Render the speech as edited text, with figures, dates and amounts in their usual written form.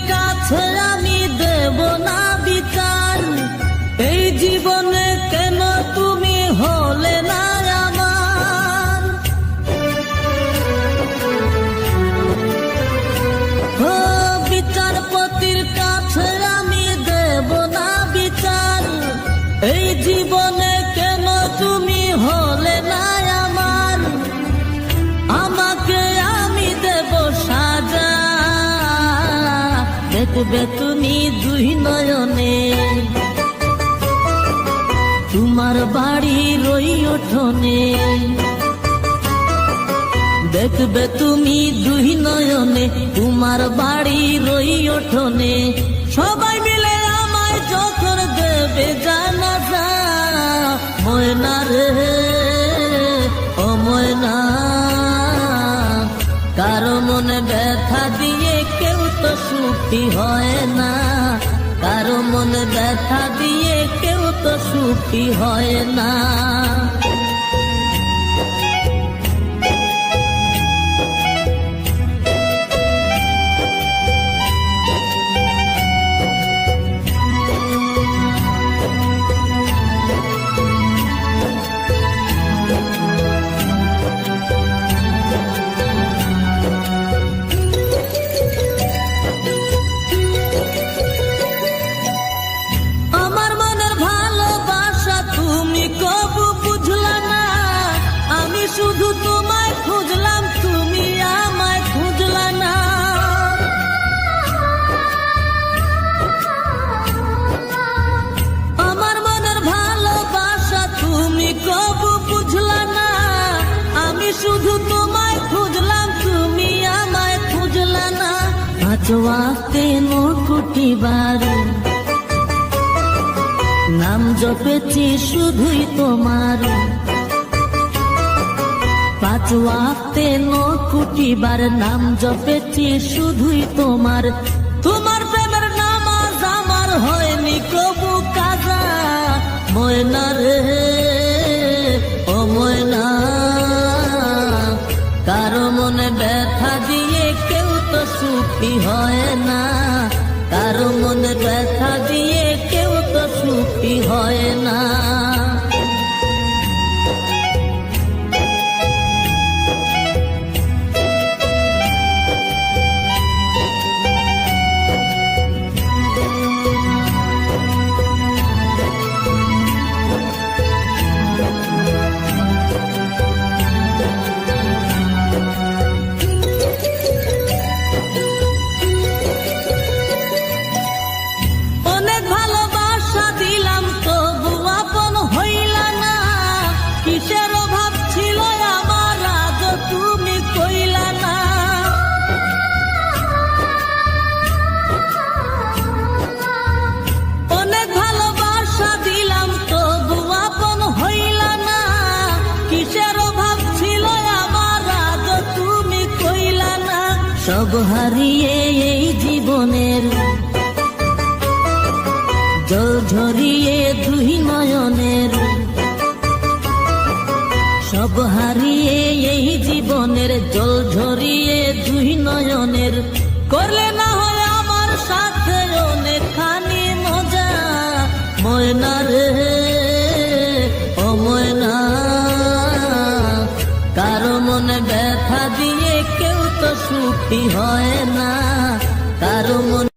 কাছে আমি দেব না বিচার, এই জীবনে কেন তুমি হলে না আমার। ও বিচারপতির কাছে আমি দেব না বিচার, এই জীবনে কেন তুমি হলে না আমার। আমাকে আমি দেব সাজা, দেখবে তুমি দুই নয়নে, তোমার বাড়ির ওই উঠোনে। দেখবে তুমি দুই নয়নে, তোমার বাড়ির ওই উঠোনে। সবাই মিলে আমায় যখন দেবে জানাজা, ময়না রে ও ময়না, কারো মনে ব্যথা দিয়ে কেউ তো সুখী হয় না, কারো মনে ব্যথা দিয়ে কেউ তো সুখী হয় না। শুধু তোমায় খুঁজলাম, তুমি আমায় খুঁজলা না। আমার মনের ভালোবাসা তুমি কবু বুঝলা না, আমি শুধু তোমায় খুঁজলাম, তুমি আমায় খুঁজলা না। পাঁচ ওয়াক্তে কোটি বার নাম জপেছি শুধুই তোমার, পাঁচ ওয়াক্তে কোটি বার নাম জপেছি শুধুই তোমার। তোমার প্রেমের নামাজ আমার হয়নি কবু কাজা, ময়না রে ও ময়না, কারো মনে ব্যথা দিয়ে কেউ তো সুখী হয় না, কারো মনে ব্যথা দিয়ে কেউ তো সুখী হয় না। সব হারিয়ে এই জীবনের জল ঝরিয়ে দুই নয়নের, সব হারিয়ে এই জীবনের জল ঝরিয়ে দুই নয়নের। করলে না হয় আমার সাথে অনেকখানি মজা, ময়না রে ও ময়না, কারো মনে ব্যথা দিয়ে কেউ তো সুখী হয় না, কারো মনে